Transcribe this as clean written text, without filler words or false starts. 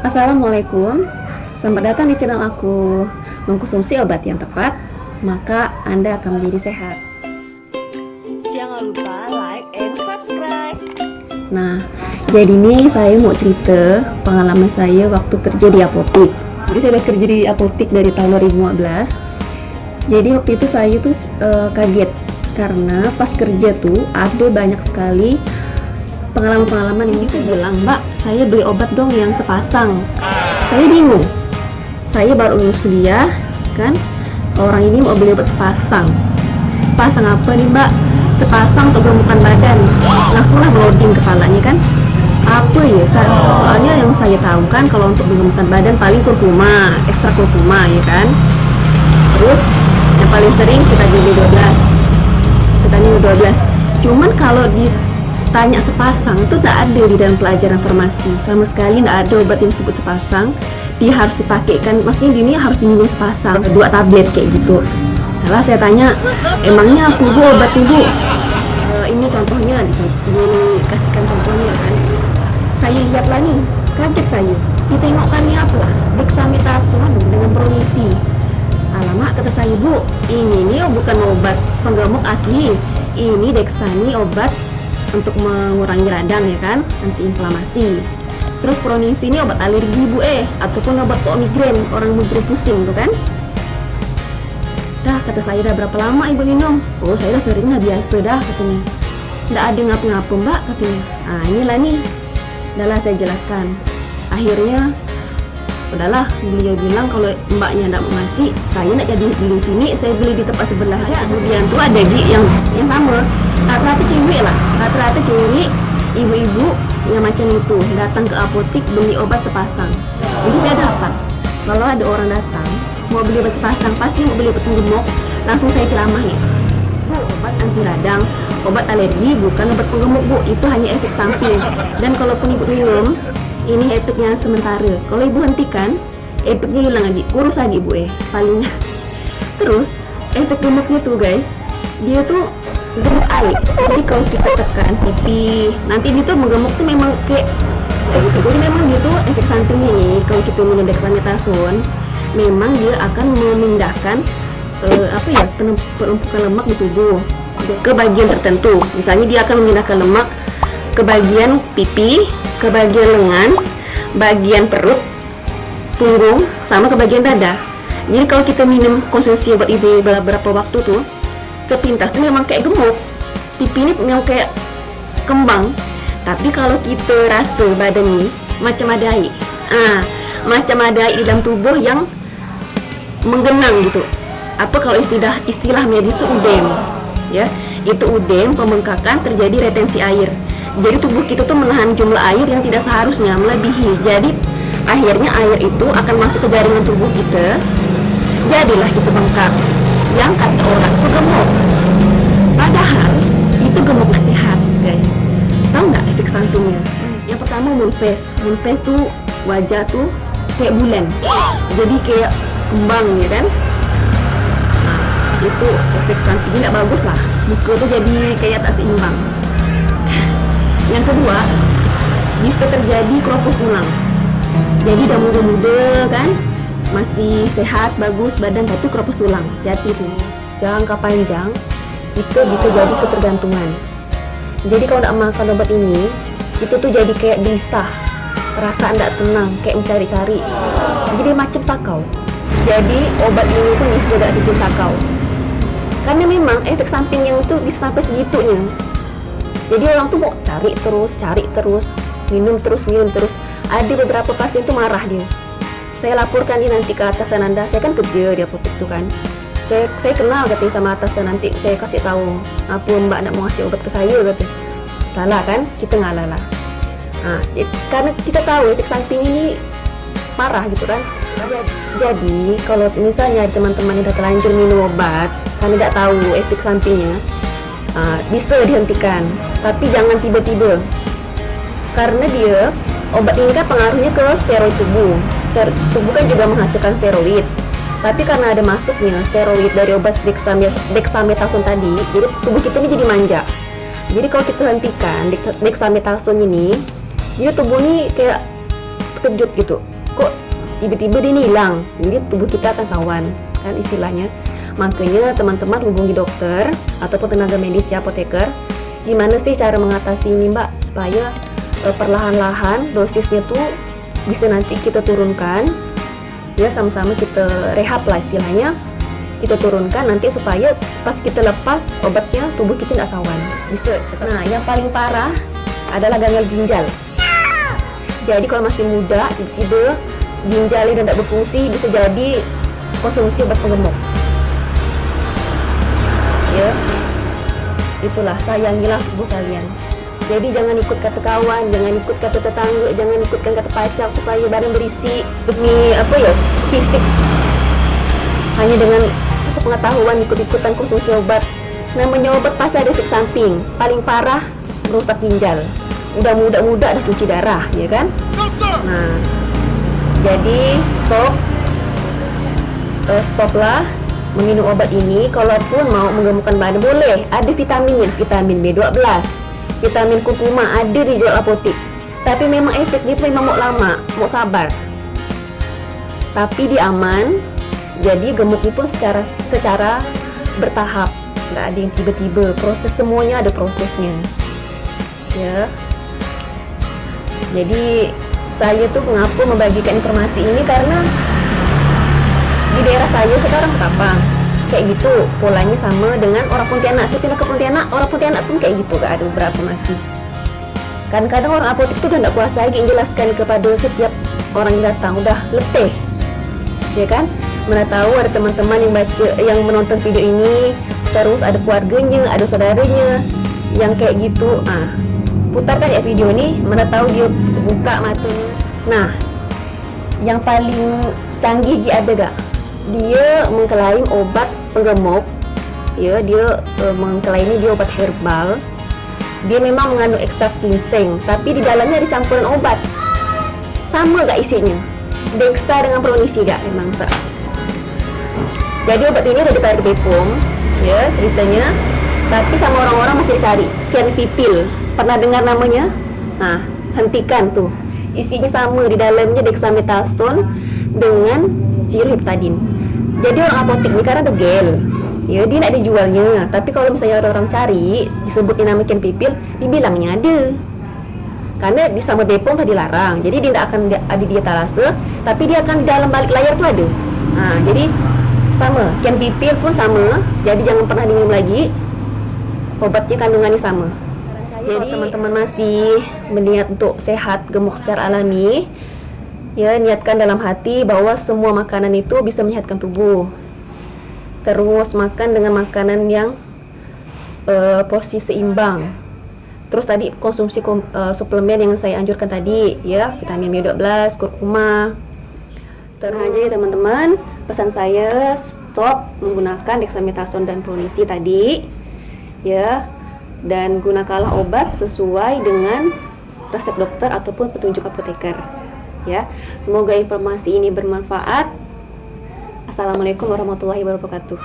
Assalamualaikum, selamat datang di channel aku. Mengkonsumsi obat yang tepat, maka Anda akan menjadi sehat. Jangan lupa like and subscribe. Nah, jadi nih saya mau cerita pengalaman saya waktu kerja di apotik. Jadi saya udah kerja di apotik dari tahun 2015. Jadi waktu itu saya tuh kaget karena pas kerja tuh ada banyak sekali pengalaman-pengalaman yang bisa bilang, Mbak, saya beli obat dong yang sepasang. Saya bingung. Saya baru lulus kuliah, kan? Orang ini mau beli obat sepasang. Sepasang apa nih, Mbak? Sepasang untuk gemukan badan. Langsunglah loading kepalanya, kan? Apa ya? Soalnya yang saya tahu kan kalau untuk menggemukkan badan paling kurkuma, ekstra kurkuma, ya kan? Terus yang paling sering vitamin B12. Vitamin B12. Cuman kalau ditanya sepasang itu tidak ada di dalam pelajaran farmasi, sama sekali tidak ada obat yang disebut sepasang. Dia harus dipakaikan, maksudnya ini harus diminum sepasang, 2 tablet kayak gitu. Setelah saya tanya, emangnya aku bu obat ibu? Ini contohnya, dikasihkan contohnya kan. Saya lihatlah nih, kaget saya. Ditengokkan ini apa? Dexamethasone dengan pronisi. Alamak, kata saya, bu, ini bukan obat penggemuk asli. Ini Dexa, ini obat untuk mengurangi radang, ya kan, antiinflamasi. Terus pronisi ini obat alergi bu, ataupun obat untuk migrain, orang migrain pusing tuh kan. Dah, kata saya, dah berapa lama ibu minum? Oh, saya udah sering, biasa dah katanya. Nggak ada ngapa-ngapa mbak katanya. Ah, inilah nih. Udahlah saya jelaskan. Akhirnya udahlah, beliau bilang kalau mbaknya nggak mau ngasih, saya nggak jadi beli sini, saya beli di tempat sebelah aja. Kemudian tuh ada yang sama, rata-rata cewek lah, rata-rata cewek, ibu-ibu yang macam itu datang ke apotik beli obat sepasang. Jadi saya dapat, kalau ada orang datang mau beli obat sepasang, pasti mau beli obat penggemuk, langsung saya ceramahin, bu, obat anti radang, obat alergi bukan obat penggemuk bu, itu hanya efek samping. Dan kalaupun ibu minum, ini efeknya sementara. Kalau ibu hentikan, efeknya hilang lagi, kurus lagi bu paling. Terus efek gemuknya tuh guys, dia tuh gemuk air. Jadi kalau kita tekan pipi, nanti dia tuh menggemuk tuh memang kayak gitu. Jadi memang dia tuh efek sampingnya nih. Kalau kita minum dexamethasone, memang dia akan memindahkan penumpukan lemak di tubuh ke bagian tertentu. Misalnya dia akan memindahkan lemak ke bagian pipi, ke bagian lengan, bagian perut, punggung, sama ke bagian dada. Jadi kalau kita minum konsumsi obat ini beberapa waktu tuh, sepintas tuh memang kayak gemuk, pipi ini memang kayak kembang. Tapi kalau kita rasa badan ini macam ada air, macam ada air di dalam tubuh yang menggenang gitu. Apa kalau istilah medis itu udem, ya? Itu udem, pembengkakan, terjadi retensi air. Jadi tubuh kita tuh menahan jumlah air yang tidak seharusnya, melebihi. Jadi akhirnya air itu akan masuk ke jaringan tubuh kita. Jadilah kita bengkak. Yang kata orang itu gemuk. Padahal itu gemuk sehat, guys. Tahu nggak efek sampingnya? Yang pertama moon face. Moon face tuh wajah tuh kayak bulan. Jadi kayak kembang, ya kan? Nah, itu efek sampingnya nggak bagus lah. Muka tuh jadi kayak tak seimbang. Yang kedua, bisa terjadi keropos tulang. Jadi udah muda-muda kan, masih sehat, bagus badan, tapi keropos tulang. Hati tuh. Jangka panjang itu bisa jadi ketergantungan. Jadi kalau tidak makan obat ini, itu tuh jadi kayak gelisah, perasaan tidak tenang, kayak mencari-cari. Jadi macam sakau. Jadi obat ini tuh bisa tidak bikin sakau. Karena memang efek samping yang itu bisa sampai segitunya. Jadi orang tuh mau cari terus, minum terus. Ada beberapa pasien tuh marah dia. Saya laporkan dia nanti ke atasan Anda. Saya kan kerja di apotek tuh kan. Saya kenal katanya sama atasan, nanti saya kasih tahu. Apa mbak nak mau ngasih obat ke saya katanya. Lala kan, kita nggak lala. Nah, karena kita tahu efek samping ini parah gitu kan. Jadi kalau misalnya teman-teman yang udah terlanjur minum obat karena tidak tahu efek sampingnya, bisa dihentikan, tapi jangan tiba-tiba, karena dia obat ini kan pengaruhnya ke steroid tubuh. Tubuh kan juga menghasilkan steroid, tapi karena ada masuknya steroid dari obat dexamethasone tadi, jadi tubuh kita ini jadi manja. Jadi kalau kita hentikan dexamethasone ini, jadi tubuh ini kayak terkejut gitu, kok tiba-tiba dia ini hilang. Jadi tubuh kita akan sawan kan istilahnya. Makanya teman-teman hubungi dokter ataupun tenaga medis ya, apoteker. Gimana sih cara mengatasi ini mbak, supaya perlahan-lahan dosisnya tuh bisa nanti kita turunkan ya, sama-sama kita rehab lah istilahnya, kita turunkan nanti supaya pas kita lepas obatnya tubuh kita nggak sawan bisa. Nah yang paling parah adalah gagal ginjal. Jadi kalau masih muda tiba-tiba ginjalnya udah tidak berfungsi, bisa jadi konsumsi obat penggemuk ya. Itulah, sayangilah tubuh kalian. Jadi jangan ikut kata kawan, jangan ikut kata tetangga, jangan ikutkan kata pacar supaya badan berisi demi fisik. Hanya dengan sepengetahuan ikut-ikutan konsumsi obat. Namanya obat pasti ada efek samping. Paling parah merusak ginjal. Udah muda-muda udah cuci darah, ya kan? Nah, jadi stoplah meminum obat ini. Kalaupun mau menggemukkan badan boleh, ada vitaminnya, vitamin B12, vitamin kurkuma ada di jual apotik. Tapi memang efeknya itu memang mau lama, mau sabar. Tapi dia aman. Jadi gemuknya pun secara bertahap, nggak ada yang tiba-tiba. Proses semuanya ada prosesnya, ya. Jadi saya tuh mengapa membagikan informasi ini karena di daerah saya sekarang Ketapang kayak gitu, polanya sama dengan orang Pontianak. Saya pindah ke Pontianak, orang Pontianak pun kayak gitu, gak ada beberapa masih. Kadang-kadang orang apotek itu udah nggak kuasa lagi menjelaskan kepada setiap orang yang datang, udah letih, ya kan? Mana tahu ada teman-teman yang menonton video ini, terus ada keluarganya, ada saudaranya yang kayak gitu. Putarkan ya video ini, mana tahu dia buka matanya. Nah, yang paling canggih dia ada gak? Dia mengklaim obat penggemuk, ya dia mengklaim dia obat herbal. Dia memang mengandung ekstrak ginseng, tapi di dalamnya ada campuran obat. Sama gak isinya? Dextra dengan pronisi gak? Memang tak. Jadi obat ini ada di Pak Bepom, ya ceritanya. Tapi sama orang-orang masih dicari. Kenpipil, pernah dengar namanya? Nah, hentikan tuh. Isinya sama, di dalamnya dexamethasone dengan cyroheptadine. Jadi orang apotek ini karena ada gel, ya dia tidak dijualnya. Tapi kalau misalnya orang cari disebutin nama Kenpipil, dibilangnya ada. Karena di sama Bepom sudah dilarang. Jadi dia tidak akan ada di etalase, tapi dia akan di dalam balik layar tuh ada. Nah, jadi sama, Kenpipil pun sama. Jadi jangan pernah diminum lagi. Obatnya kandungannya sama. Jadi teman-teman masih berniat untuk sehat, gemuk secara alami, ya niatkan dalam hati bahwa semua makanan itu bisa menyehatkan tubuh. Terus makan dengan makanan yang porsi seimbang. Terus tadi konsumsi suplemen yang saya anjurkan tadi, ya vitamin B12, kurkuma. Terus aja ya teman-teman, pesan saya stop menggunakan dexamethasone dan pronisi tadi, ya, dan gunakanlah obat sesuai dengan resep dokter ataupun petunjuk apoteker. Ya, semoga informasi ini bermanfaat. Assalamualaikum warahmatullahi wabarakatuh.